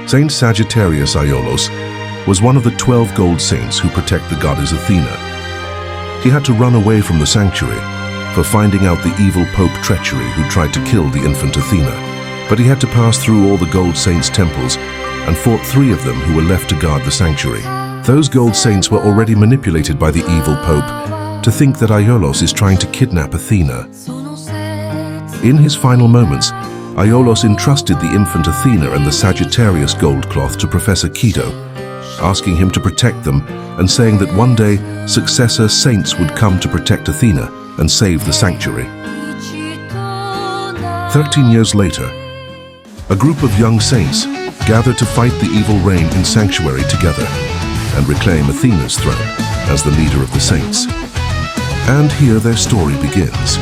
Saint Sagittarius Aiolos was one of the 12 gold saints who protect the goddess Athena. He had to run away from the sanctuary for finding out the evil Pope treachery who tried to kill the infant Athena. But he had to pass through all the gold saints' temples and fought 3 of them who were left to guard the sanctuary. Those gold saints were already manipulated by the evil Pope to think that Aiolos is trying to kidnap Athena. In his final moments, Aiolos entrusted the infant Athena and the Sagittarius gold cloth to Professor Kido, asking him to protect them and saying that one day successor saints would come to protect Athena and save the sanctuary. 13 years later, a group of young saints gathered to fight the evil reign in sanctuary together and reclaim Athena's throne as the leader of the saints. And here their story begins.